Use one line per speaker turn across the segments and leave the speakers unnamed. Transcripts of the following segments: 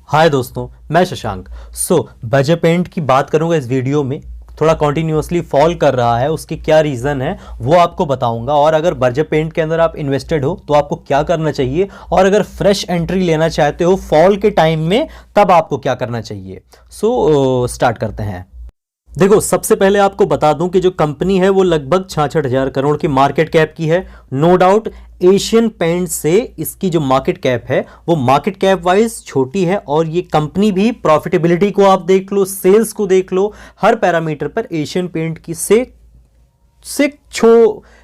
हाय दोस्तों, मैं Shashank. Berger paint की बात करूंगा इस वीडियो में। थोड़ा कॉन्टिन्यूसली फॉल कर रहा है, उसके क्या रीज़न है वो आपको बताऊंगा। और अगर बर्जर पेंट के अंदर आप इन्वेस्टेड हो तो आपको क्या करना चाहिए, और अगर फ्रेश एंट्री लेना चाहते हो फॉल के टाइम में तब आपको क्या करना चाहिए। स्टार्ट करते हैं। देखो, सबसे पहले आपको बता दूं कि जो कंपनी है वो लगभग 66,000 करोड़ की मार्केट कैप की है। नो डाउट एशियन पेंट से इसकी जो मार्केट कैप है वो मार्केट कैप वाइज छोटी है, और ये कंपनी भी प्रॉफिटेबिलिटी को आप देख लो, सेल्स को देख लो, हर पैरामीटर पर एशियन पेंट की से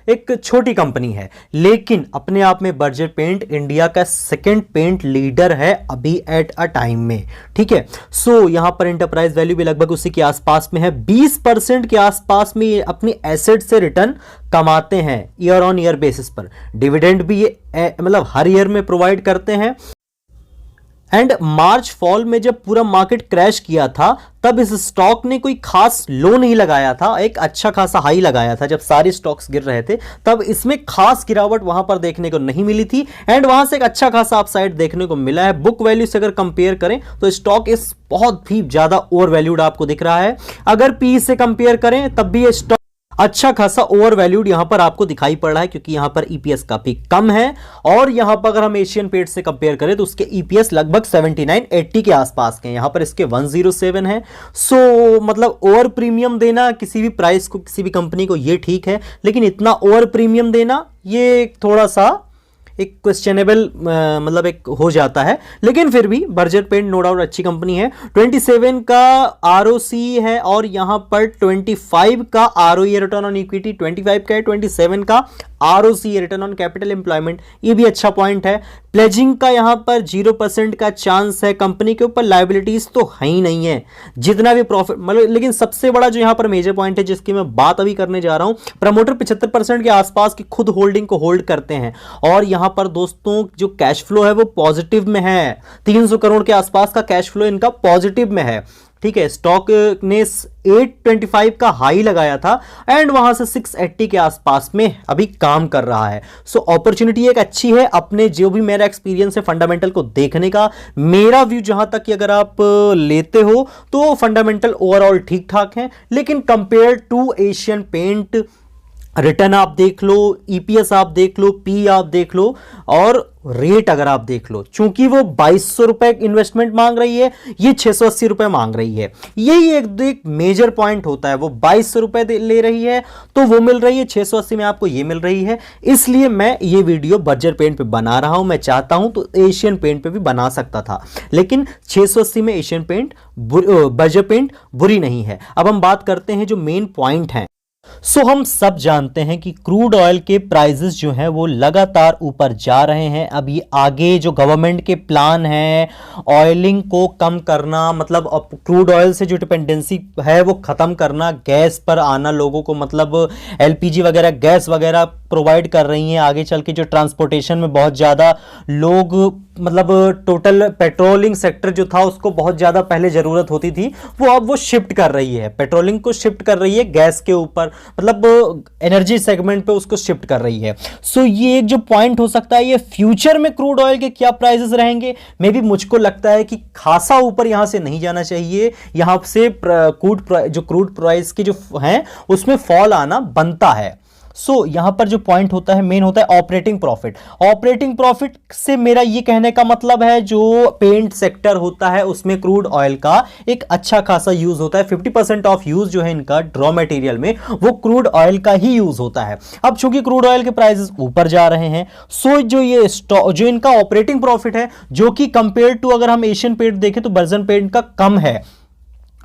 एक छोटी कंपनी है। लेकिन अपने आप में बर्जर पेंट इंडिया का सेकंड पेंट लीडर है अभी एट अ टाइम में। ठीक है, यहां पर एंटरप्राइज वैल्यू भी लगभग उसी के आसपास में है। 20% के आसपास में ये अपनी एसेट से रिटर्न कमाते हैं ईयर ऑन ईयर बेसिस पर। डिविडेंड भी ये मतलब हर ईयर में प्रोवाइड करते हैं। एंड मार्च फॉल में जब पूरा मार्केट क्रैश किया था तब इस स्टॉक ने कोई खास लो नहीं लगाया था, एक अच्छा खासा हाई लगाया था। जब सारे स्टॉक्स गिर रहे थे तब इसमें खास गिरावट वहां पर देखने को नहीं मिली थी, एंड वहां से एक अच्छा खासा अपसाइड देखने को मिला है। बुक वैल्यू से अगर कंपेयर करें तो स्टॉक इस बहुत ही ज्यादा ओवर वैल्यूड आपको दिख रहा है। अगर पी से कंपेयर करें तब भी ये स्टॉक अच्छा खासा ओवर वैल्यूड यहां पर आपको दिखाई पड़ रहा है, क्योंकि यहां पर ईपीएस काफी कम है। और यहां पर अगर हम एशियन पेंट से कंपेयर करें तो उसके ईपीएस लगभग 79-80 के आसपास के, यहां पर इसके 107 है। मतलब ओवर प्रीमियम देना किसी भी प्राइस को, किसी भी कंपनी को, ये ठीक है, लेकिन इतना ओवर प्रीमियम देना ये थोड़ा सा एक क्वेश्चनेबल मतलब एक हो जाता है। लेकिन फिर भी बर्जर पेंट नो डाउट अच्छी कंपनी है। 27 का आरओसी है और यहां पर 25 का आरओई रिटर्न ऑन इक्विटी, 25 का है, 27 का ROC return on capital employment, ये भी अच्छा पॉइंट है। प्लेजिंग का यहां पर 0% का चांस है। कंपनी के ऊपर लायबिलिटीज तो है ही नहीं है, जितना भी प्रॉफिट मतलब। लेकिन सबसे बड़ा जो यहां पर मेजर पॉइंट है जिसकी मैं बात अभी करने जा रहा हूं, प्रमोटर 75% के आसपास की खुद होल्डिंग को होल्ड करते हैं। और यहां पर दोस्तों जो कैश फ्लो है वो पॉजिटिव में है, 300 करोड़ के आसपास का कैश फ्लो इनका पॉजिटिव में है। ठीक है, स्टॉक ने 825 का हाई लगाया था एंड वहां से 680 के आसपास में अभी काम कर रहा है। अपॉर्चुनिटी एक अच्छी है। अपने जो भी मेरा एक्सपीरियंस है फंडामेंटल को देखने का, मेरा व्यू जहां तक कि अगर आप लेते हो तो फंडामेंटल ओवरऑल ठीक ठाक है। लेकिन compare to Asian Paint, return आप देख लो, ईपीएस आप देख लो, पी आप देख लो, और रेट अगर आप देख लो, चूंकि वो 2200 रुपए इन्वेस्टमेंट मांग रही है, ये 680 रुपए मांग रही है। यही एक मेजर पॉइंट होता है। वो 2200 रुपए ले रही है तो वो मिल रही है 680 में, आपको ये मिल रही है। इसलिए मैं ये वीडियो बर्जर पेंट पे बना रहा हूं। मैं चाहता हूं तो एशियन पेंट पे भी बना सकता था, लेकिन 680 में एशियन पेंट बर्जर पेंट बुरी नहीं है। अब हम बात करते हैं जो मेन पॉइंट है। हम सब जानते हैं कि क्रूड ऑयल के प्राइसेस जो हैं वो लगातार ऊपर जा रहे हैं। अब ये आगे जो गवर्नमेंट के प्लान है ऑयलिंग को कम करना, मतलब क्रूड ऑयल से जो डिपेंडेंसी है वो खत्म करना, गैस पर आना लोगों को, मतलब एलपीजी वगैरह गैस वगैरह प्रोवाइड कर रही हैं। आगे चल के जो ट्रांसपोर्टेशन में बहुत ज़्यादा लोग, मतलब टोटल पेट्रोलिंग सेक्टर जो था उसको बहुत ज़्यादा पहले ज़रूरत होती थी, वो अब वो शिफ्ट कर रही है, पेट्रोलिंग को शिफ्ट कर रही है गैस के ऊपर, मतलब एनर्जी सेगमेंट पे उसको शिफ्ट कर रही है। ये एक जो पॉइंट हो सकता है, ये फ्यूचर में क्रूड ऑयल के क्या प्राइसेस रहेंगे, मे भी मुझको लगता है कि खासा ऊपर यहां से नहीं जाना चाहिए। यहां से क्रूड प्राइस के जो हैं उसमें फॉल आना बनता है। यहां पर जो पॉइंट होता है मेन होता है ऑपरेटिंग प्रॉफिट। ऑपरेटिंग प्रॉफिट से मेरा ये कहने का मतलब है जो पेंट सेक्टर होता है उसमें क्रूड ऑयल का एक अच्छा खासा यूज होता है। 50% ऑफ यूज जो है इनका रॉ मटेरियल में वो क्रूड ऑयल का ही यूज होता है। अब चूंकि क्रूड ऑयल के प्राइसेस ऊपर जा रहे हैं, जो इनका ऑपरेटिंग प्रॉफिट है, जो कि कंपेयर टू अगर हम एशियन पेंट देखें तो बर्जर पेंट का कम है।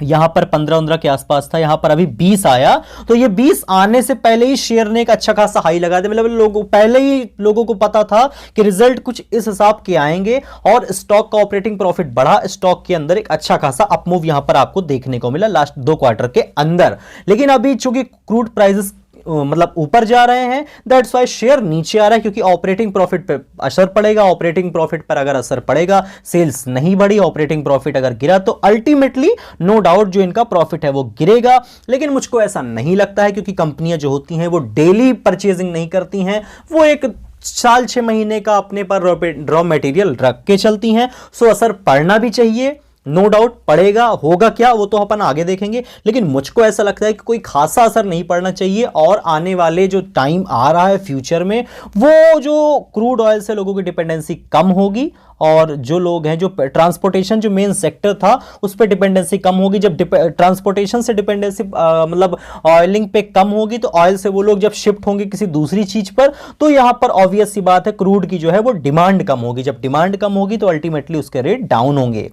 यहां पर 15 के आसपास था, यहां पर अभी 20 आया। तो ये 20 आने से पहले ही शेयर ने एक अच्छा खासा हाई लगा दिया, मतलब पहले ही लोगों को पता था कि रिजल्ट कुछ इस हिसाब के आएंगे, और स्टॉक का ऑपरेटिंग प्रॉफिट बढ़ा। स्टॉक के अंदर एक अच्छा खासा अपमूव यहां पर आपको देखने को मिला लास्ट 2 क्वार्टर के अंदर। लेकिन अभी चूंकि क्रूड प्राइसेस मतलब ऊपर जा रहे हैं, दैट्स वाई शेयर नीचे आ रहा है, क्योंकि ऑपरेटिंग प्रॉफिट पे असर पड़ेगा। ऑपरेटिंग प्रॉफिट पर अगर असर पड़ेगा, सेल्स नहीं बढ़ी, ऑपरेटिंग प्रॉफिट अगर गिरा तो अल्टीमेटली नो डाउट जो इनका प्रॉफिट है वो गिरेगा। लेकिन मुझको ऐसा नहीं लगता है, क्योंकि कंपनियां जो होती हैं वो डेली परचेजिंग नहीं करती हैं, वो एक साल 6 महीने का अपने पर रॉ मटेरियल रख के चलती हैं। सो असर पड़ना भी चाहिए, नो डाउट पड़ेगा, होगा क्या वो तो अपन आगे देखेंगे, लेकिन मुझको ऐसा लगता है कि कोई खासा असर नहीं पड़ना चाहिए। और आने वाले जो टाइम आ रहा है फ्यूचर में, वो जो क्रूड ऑयल से लोगों की डिपेंडेंसी कम होगी, और जो लोग हैं, जो ट्रांसपोर्टेशन जो मेन सेक्टर था उस पर डिपेंडेंसी कम होगी। जब ट्रांसपोर्टेशन से डिपेंडेंसी मतलब ऑयलिंग पे कम होगी, तो ऑयल से वो लोग जब शिफ्ट होंगे किसी दूसरी चीज पर, तो यहां पर ऑब्वियस सी बात है क्रूड की जो है वो डिमांड कम होगी। जब डिमांड कम होगी तो अल्टीमेटली उसके रेट डाउन होंगे।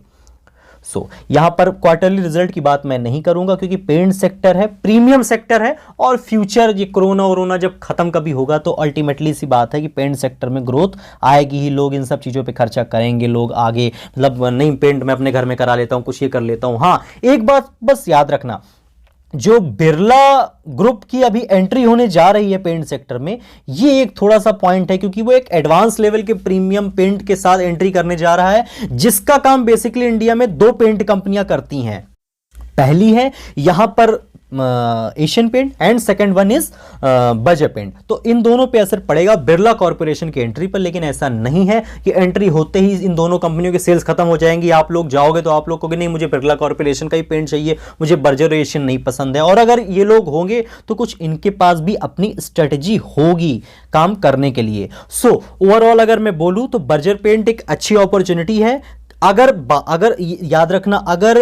यहां पर क्वार्टरली रिजल्ट की बात मैं नहीं करूंगा, क्योंकि पेंट सेक्टर है, प्रीमियम सेक्टर है, और फ्यूचर ये कोरोना जब खत्म कभी होगा तो अल्टीमेटली सी बात है कि पेंट सेक्टर में ग्रोथ आएगी ही, लोग इन सब चीजों पे खर्चा करेंगे, लोग आगे मतलब नहीं पेंट मैं अपने घर में करा लेता हूं, कुछ ये कर लेता हूं। हाँ, एक बात बस याद रखना, जो बिरला ग्रुप की अभी एंट्री होने जा रही है पेंट सेक्टर में, ये एक थोड़ा सा पॉइंट है, क्योंकि वो एक एडवांस लेवल के प्रीमियम पेंट के साथ एंट्री करने जा रहा है, जिसका काम बेसिकली इंडिया में दो पेंट कंपनियां करती हैं। पहली है यहां पर Asian Paint, and second one is Berger Paint. तो इन दोनों पे असर पड़ेगा बिरला कॉर्पोरेशन की एंट्री पर, लेकिन ऐसा नहीं है कि एंट्री होते ही इन दोनों कंपनियों की सेल्स खत्म हो जाएंगी। आप लोग जाओगे तो आप लोग कहोगे नहीं मुझे बिरला कॉर्पोरेशन का ही पेंट चाहिए, मुझे बर्जर एशियन नहीं पसंद है। और अगर ये लोग होंगे तो कुछ इनके पास भी अपनी स्ट्रेटजी होगी काम करने के लिए। सो ओवरऑल अगर मैं बोलूं तो बर्जर पेंट एक अच्छी अपॉर्चुनिटी है। अगर याद रखना, अगर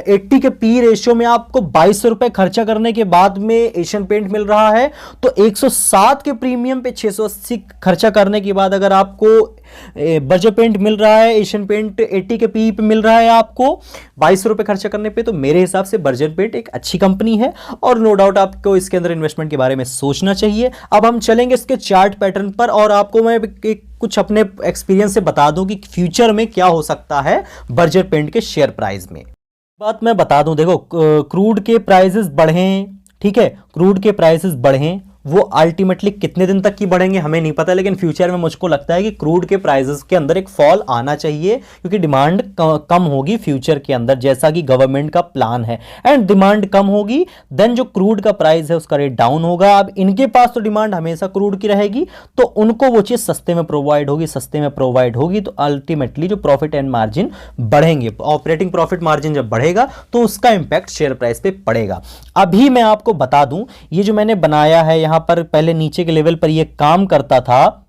80 के पी रेशियो में आपको 2200 रुपए खर्चा करने के बाद में एशियन पेंट मिल रहा है, तो 107 के प्रीमियम पे 680 खर्चा करने के बाद अगर आपको बजर पेंट मिल रहा है, एशियन पेंट 80 के पी पे मिल रहा है आपको 2200 रुपए खर्चा करने पे, तो मेरे हिसाब से बर्जर पेंट एक अच्छी कंपनी है, और नो डाउट आपको इसके अंदर इन्वेस्टमेंट के बारे में सोचना चाहिए। अब हम चलेंगे इसके चार्ट पैटर्न पर, और आपको मैं कुछ अपने एक्सपीरियंस से बता दूं कि फ्यूचर में क्या हो सकता है बर्जर पेंट के शेयर प्राइस में। बात मैं बता दूं, देखो क्रूड के प्राइसेस बढ़े, ठीक है, क्रूड के प्राइसेस बढ़े, वो अल्टीमेटली कितने दिन तक की बढ़ेंगे हमें नहीं पता, लेकिन फ्यूचर में मुझको लगता है कि क्रूड के प्राइसेस के अंदर एक फॉल आना चाहिए, क्योंकि डिमांड कम होगी फ्यूचर के अंदर, जैसा कि गवर्नमेंट का प्लान है। एंड डिमांड कम होगी, देन जो क्रूड का प्राइस है उसका रेट डाउन होगा। अब इनके पास तो डिमांड हमेशा क्रूड की रहेगी, तो उनको वो चीज सस्ते में प्रोवाइड होगी, तो अल्टीमेटली जो प्रॉफिट एंड मार्जिन बढ़ेंगे, ऑपरेटिंग प्रॉफिट मार्जिन जब बढ़ेगा तो उसका इंपैक्ट शेयर प्राइस पे पड़ेगा। अभी मैं आपको बता दूं, ये जो मैंने बनाया है यहां पर, पहले नीचे के लेवल पर ये काम करता था,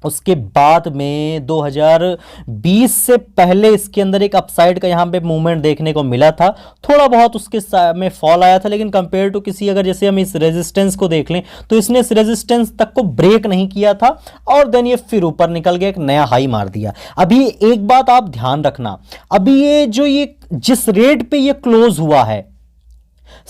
उसके बाद में 2020 से पहले इसके अंदर एक अपसाइड का यहां पे मूवमेंट देखने को मिला था, थोड़ा बहुत उसके में फॉल आया था, लेकिन कंपेयर टू किसी, अगर जैसे हम इस रेजिस्टेंस को देख लें तो इसने इस रेजिस्टेंस तक को ब्रेक नहीं किया था, और देन ये फिर ऊपर निकल गया, एक नया हाई मार दिया। अभी एक बात आप ध्यान रखना, अभी ये जिस रेट पे ये क्लोज हुआ है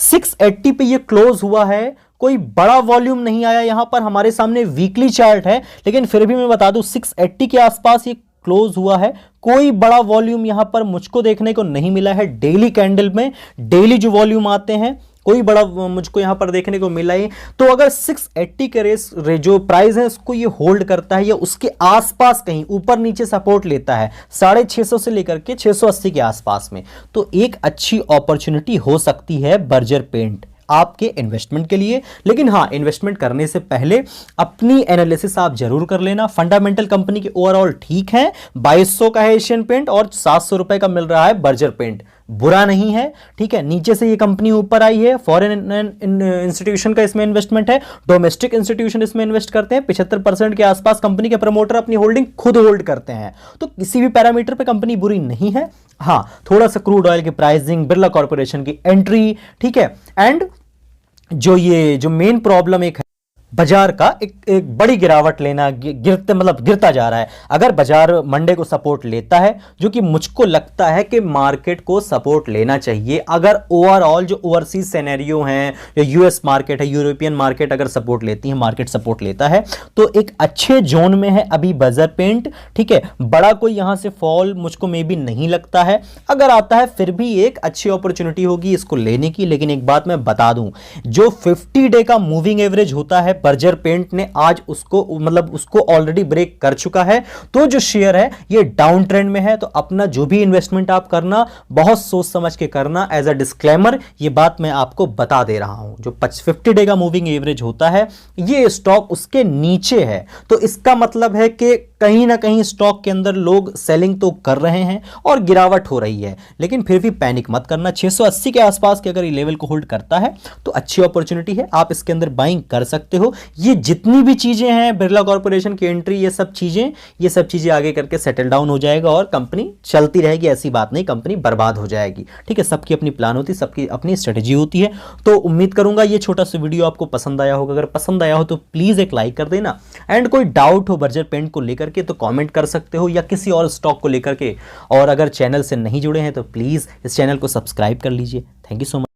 680 पे ये क्लोज हुआ है, कोई बड़ा वॉल्यूम नहीं आया। यहां पर हमारे सामने वीकली चार्ट है, लेकिन फिर भी मैं बता दूं 680 के आसपास ये क्लोज हुआ है, कोई बड़ा वॉल्यूम यहां पर मुझको देखने को नहीं मिला है। डेली कैंडल में डेली जो वॉल्यूम आते हैं, कोई बड़ा मुझको यहां पर देखने को मिला है। तो अगर 680 के जो प्राइस है उसको ये होल्ड करता है, या उसके आसपास कहीं ऊपर नीचे सपोर्ट लेता है 650 से लेकर के 680 के आसपास में, तो एक अच्छी अपॉर्चुनिटी हो सकती है बर्जर पेंट आपके इन्वेस्टमेंट के लिए। लेकिन हाँ, इन्वेस्टमेंट करने से पहले अपनी एनालिसिस आप जरूर कर लेना। फंडामेंटल कंपनी के ओवरऑल ठीक है, 2200 का है एशियन पेंट और 700 रुपए का मिल रहा है बर्जर पेंट, बुरा नहीं है, ठीक है। नीचे से ये कंपनी ऊपर आई है, फॉरेन इंस्टीट्यूशन का इसमें इन्वेस्टमेंट है, डोमेस्टिक इंस्टीट्यूशन इसमें इन्वेस्ट करते हैं। 75% के आसपास कंपनी के प्रमोटर अपनी होल्डिंग खुद होल्ड करते हैं, तो किसी भी पैरामीटर पे कंपनी बुरी नहीं है। हाँ, थोड़ा सा क्रूड ऑयल की प्राइसिंग, बिरला कॉर्पोरेशन की एंट्री, ठीक है, एंड जो मेन प्रॉब्लम एक है बाजार का, एक बड़ी गिरावट लेना, गिरता जा रहा है। अगर बाजार मंडे को सपोर्ट लेता है, जो कि मुझको लगता है कि मार्केट को सपोर्ट लेना चाहिए, अगर ओवरऑल जो ओवरसीज सिनेरियो हैं, या यूएस मार्केट है, यूरोपियन मार्केट अगर सपोर्ट लेती है, मार्केट सपोर्ट लेता है, तो एक अच्छे जोन में है अभी बर्जर पेंट, ठीक है। बड़ा कोई यहां से फॉल मुझको मे भी नहीं लगता है, अगर आता है फिर भी एक अच्छी अपॉर्चुनिटी होगी इसको लेने की। लेकिन एक बात मैं बता दूं, जो 50 डे का मूविंग एवरेज होता है बर्जर पेंट ने आज उसको मतलब उसको ऑलरेडी ब्रेक कर चुका है, तो जो शेयर है ये डाउन ट्रेंड में है। तो अपना जो भी इन्वेस्टमेंट आप करना बहुत सोच समझ के करना। एज अ डिस्क्लेमर ये बात मैं आपको बता दे रहा हूं, जो 50 डे का मूविंग एवरेज होता है ये स्टॉक उसके नीचे है, तो इसका मतलब है कि कहीं ना कहीं स्टॉक के अंदर लोग सेलिंग तो कर रहे हैं और गिरावट हो रही है, लेकिन फिर भी पैनिक मत करना। 680 के आसपास के अगर ये लेवल को होल्ड करता है तो अच्छी अपॉर्चुनिटी है, आप इसके अंदर बाइंग कर सकते हो। ये जितनी भी चीजें हैं बिरला कॉर्पोरेशन की एंट्री, ये सब चीजें आगे करके सेटल डाउन हो जाएगा और कंपनी चलती रहेगी, ऐसी बात नहीं कंपनी बर्बाद हो जाएगी। ठीक है, सबकी अपनी प्लान होती है, सबकी अपनी स्ट्रेटेजी होती है। तो उम्मीद करूंगा ये छोटा सा वीडियो आपको पसंद आया होगा। अगर पसंद आया हो तो प्लीज एक लाइक कर देना, एंड कोई डाउट हो बर्जर पेंट को लेकर के तो कमेंट कर सकते हो, या किसी और स्टॉक को लेकर के। और अगर चैनल से नहीं जुड़े हैं तो प्लीज इस चैनल को सब्सक्राइब कर लीजिए। Thank you so much.